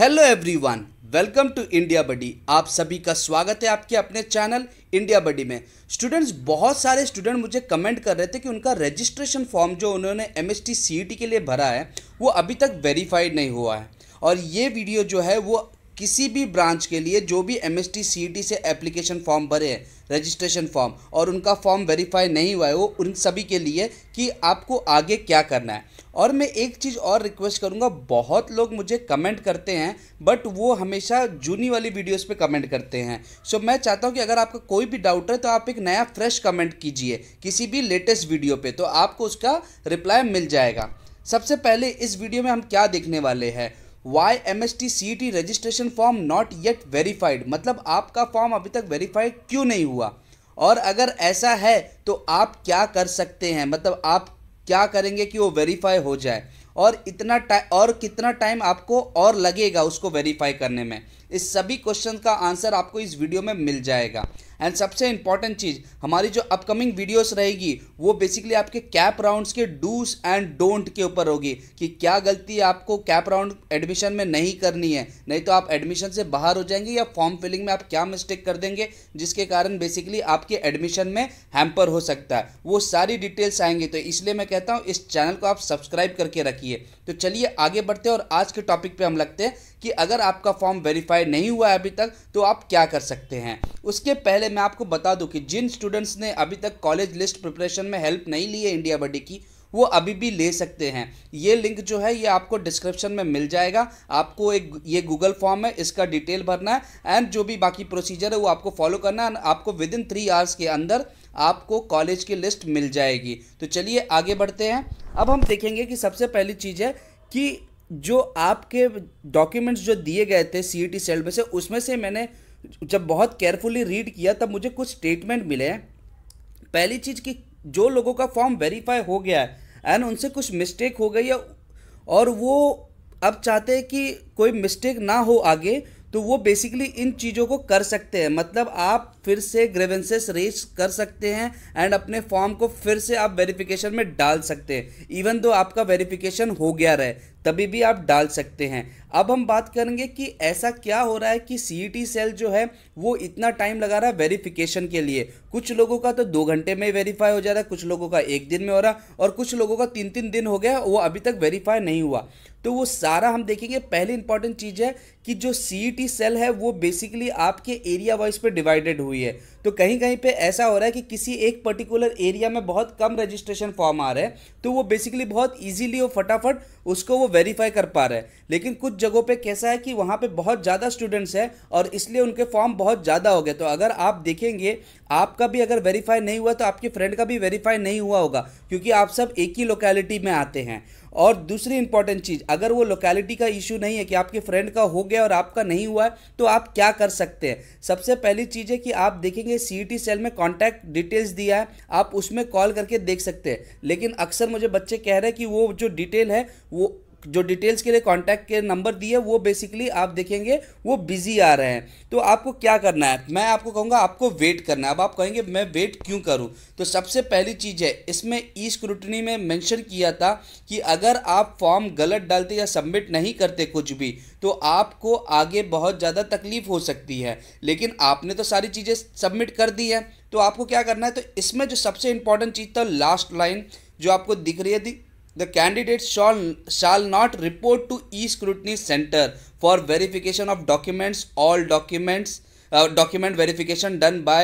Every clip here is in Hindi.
Hello everyone, welcome to India buddy. आप सभी का स्वागत है आपके अपने चैनल इंडिया बडी में। स्टूडेंट्स, बहुत सारे स्टूडेंट मुझे कमेंट कर रहे थे कि उनका रजिस्ट्रेशन फॉर्म जो उन्होंने एमएसटी सीईटी के लिए भरा है वो अभी तक वेरीफाइड नहीं हुआ है। और ये वीडियो जो है वो किसी भी ब्रांच के लिए जो भी एमएसटी सीईटी से एप्लीकेशन फॉर्म भरे हैं, रजिस्ट्रेशन फॉर्म, और उनका फॉर्म वेरीफाई नहीं हुआ है, वो उन सभी के लिए कि आपको आगे क्या करना है। और मैं एक चीज़ और रिक्वेस्ट करूंगा, बहुत लोग मुझे कमेंट करते हैं बट वो हमेशा जूनी वाली वीडियोस पे कमेंट करते हैं। सो मैं चाहता हूं कि अगर आपका कोई भी डाउट है तो आप एक नया फ्रेश कमेंट कीजिए किसी भी लेटेस्ट वीडियो पे, तो आपको उसका रिप्लाई मिल जाएगा। सबसे पहले इस वीडियो में हम क्या देखने वाले हैं, why MST CET registration form not yet verified, मतलब आपका फॉर्म अभी तक वेरीफाइड क्यों नहीं हुआ, और अगर ऐसा है तो आप क्या कर सकते हैं, मतलब आप क्या करेंगे कि वो वेरीफाई हो जाए, और इतना टाइम और कितना टाइम आपको और लगेगा उसको वेरीफाई करने में। इस सभी क्वेश्चन का आंसर आपको इस वीडियो में मिल जाएगा। एंड सबसे इंपॉर्टेंट चीज़, हमारी जो अपकमिंग वीडियोस रहेगी वो बेसिकली आपके कैप राउंड्स के डूज एंड डोंट के ऊपर होगी कि क्या गलती आपको कैप राउंड एडमिशन में नहीं करनी है, नहीं तो आप एडमिशन से बाहर हो जाएंगे, या फॉर्म फिलिंग में आप क्या मिस्टेक कर देंगे जिसके कारण बेसिकली आपके एडमिशन में हैम्पर हो सकता है। वो सारी डिटेल्स आएंगी, तो इसलिए मैं कहता हूँ इस चैनल को आप सब्सक्राइब करके रखिए। तो चलिए आगे बढ़ते हैं और आज के टॉपिक पे हम लगते हैं कि अगर आपका फॉर्म वेरीफाई नहीं हुआ है अभी तक तो आप क्या कर सकते हैं। उसके पहले मैं आपको बता दूं कि जिन स्टूडेंट्स ने अभी तक कॉलेज लिस्ट प्रिपरेशन में हेल्प नहीं ली है इंडिया बडी की, वो अभी भी ले सकते हैं। ये लिंक जो है ये आपको डिस्क्रिप्शन में मिल जाएगा। आपको एक ये गूगल फॉर्म है, इसका डिटेल भरना है एंड जो भी बाकी प्रोसीजर है वो आपको फॉलो करना है। आपको विद इन 3 आवर्स के अंदर आपको कॉलेज की लिस्ट मिल जाएगी। तो चलिए आगे बढ़ते हैं। अब हम देखेंगे कि सबसे पहली चीज़ है कि जो आपके डॉक्यूमेंट्स जो दिए गए थे सीईटी सेल में से, उसमें से मैंने जब बहुत केयरफुली रीड किया तब मुझे कुछ स्टेटमेंट मिले हैं। पहली चीज़ कि जो लोगों का फॉर्म वेरीफाई हो गया है एंड उनसे कुछ मिस्टेक हो गई है और वो अब चाहते हैं कि कोई मिस्टेक ना हो आगे, तो वो बेसिकली इन चीज़ों को कर सकते हैं। मतलब आप फिर से ग्रीवेंसेस रेज कर सकते हैं एंड अपने फॉर्म को फिर से आप वेरिफिकेशन में डाल सकते हैं। इवन दो आपका वेरिफिकेशन हो गया रहे तभी भी आप डाल सकते हैं। अब हम बात करेंगे कि ऐसा क्या हो रहा है कि सीईटी सेल जो है वो इतना टाइम लगा रहा है वेरिफिकेशन के लिए। कुछ लोगों का तो 2 घंटे में वेरीफाई हो जा रहा है, कुछ लोगों का 1 दिन में हो रहा है, और कुछ लोगों का 3-3 दिन हो गया वो अभी तक वेरीफाई नहीं हुआ। तो वो सारा हम देखेंगे। पहली इंपॉर्टेंट चीज़ है कि जो सीईटी सेल है वो बेसिकली आपके एरिया वाइज पे डिवाइडेड हुई है। तो कहीं कहीं पे ऐसा हो रहा है कि किसी एक पर्टिकुलर एरिया में बहुत कम रजिस्ट्रेशन फॉर्म आ रहे हैं, तो वो बेसिकली बहुत इजीली और फटाफट उसको वो वेरीफाई कर पा रहे हैं। लेकिन कुछ जगहों पे कैसा है कि वहाँ पे बहुत ज़्यादा स्टूडेंट्स हैं और इसलिए उनके फॉर्म बहुत ज़्यादा हो गए। तो अगर आप देखेंगे आपका भी अगर वेरीफाई नहीं हुआ तो आपके फ्रेंड का भी वेरीफाई नहीं हुआ होगा, क्योंकि आप सब एक ही लोकेलिटी में आते हैं। और दूसरी इंपॉर्टेंट चीज़, अगर वो लोकेलिटी का इशू नहीं है कि आपके फ्रेंड का हो गया और आपका नहीं हुआ है, तो आप क्या कर सकते हैं। सबसे पहली चीज़ है कि आप देखेंगे सीईटी सेल में कॉन्टैक्ट डिटेल्स दिया है, आप उसमें कॉल करके देख सकते हैं। लेकिन अक्सर मुझे बच्चे कह रहे हैं कि वो जो डिटेल है, वो जो डिटेल्स के लिए कांटेक्ट के नंबर दिए वो बेसिकली आप देखेंगे वो बिजी आ रहे हैं। तो आपको क्या करना है, मैं आपको कहूँगा आपको वेट करना है। अब आप कहेंगे मैं वेट क्यों करूँ, तो सबसे पहली चीज़ है, इसमें ई स्क्रूटनी में मेंशन किया था कि अगर आप फॉर्म गलत डालते या सबमिट नहीं करते कुछ भी, तो आपको आगे बहुत ज़्यादा तकलीफ हो सकती है। लेकिन आपने तो सारी चीज़ें सबमिट कर दी है, तो आपको क्या करना है। तो इसमें जो सबसे इंपॉर्टेंट चीज़ था, लास्ट लाइन जो आपको दिख रही है, The candidate shall not report to e-scrutiny center for verification of documents. All documents document verification done by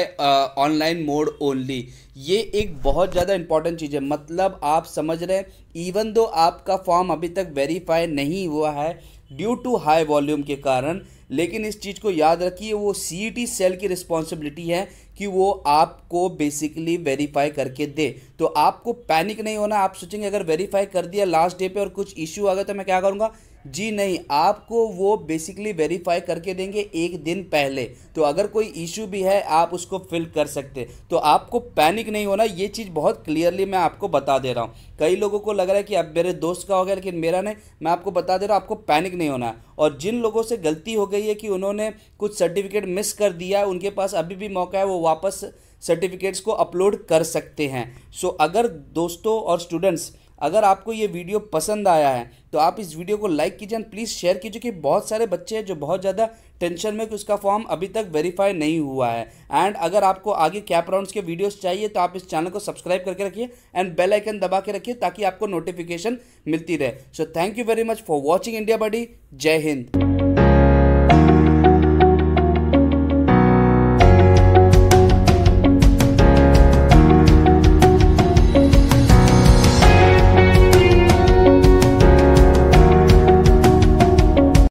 online mode only. ये एक बहुत ज़्यादा इंपॉर्टेंट चीज़ है। मतलब आप समझ रहे हैं, इवन दो आपका फॉर्म अभी तक वेरीफाई नहीं हुआ है ड्यू टू हाई वॉल्यूम के कारण, लेकिन इस चीज़ को याद रखिए वो सीईटी सेल की रिस्पॉन्सिबिलिटी है कि वो आपको बेसिकली वेरीफाई करके दे। तो आपको पैनिक नहीं होना। आप सोचेंगे अगर वेरीफाई कर दिया लास्ट डे पे और कुछ इश्यू आ गया तो मैं क्या करूँगा, जी नहीं, आपको वो बेसिकली वेरीफाई करके देंगे 1 दिन पहले। तो अगर कोई इशू भी है आप उसको फिल कर सकते, तो आपको पैनिक नहीं होना। ये चीज़ बहुत क्लियरली मैं आपको बता दे रहा हूँ। कई लोगों को लग रहा है कि अब मेरे दोस्त का हो गया लेकिन मेरा नहीं, मैं आपको बता दे रहा हूँ आपको पैनिक नहीं होना। और जिन लोगों से गलती हो गई है कि उन्होंने कुछ सर्टिफिकेट मिस कर दिया, उनके पास अभी भी मौका है, वो वापस सर्टिफिकेट्स को अपलोड कर सकते हैं। सो अगर दोस्तों और स्टूडेंट्स अगर आपको ये वीडियो पसंद आया है तो आप इस वीडियो को लाइक कीजिए एंड प्लीज़ शेयर कीजिए कि बहुत सारे बच्चे हैं जो बहुत ज़्यादा टेंशन में कि उसका फॉर्म अभी तक वेरीफाई नहीं हुआ है। एंड अगर आपको आगे कैप राउंड्स के वीडियोस चाहिए तो आप इस चैनल को सब्सक्राइब करके रखिए एंड बेल आइकन दबा के रखिए ताकि आपको नोटिफिकेशन मिलती रहे। So thank you very much for watching India buddy. जय हिंद।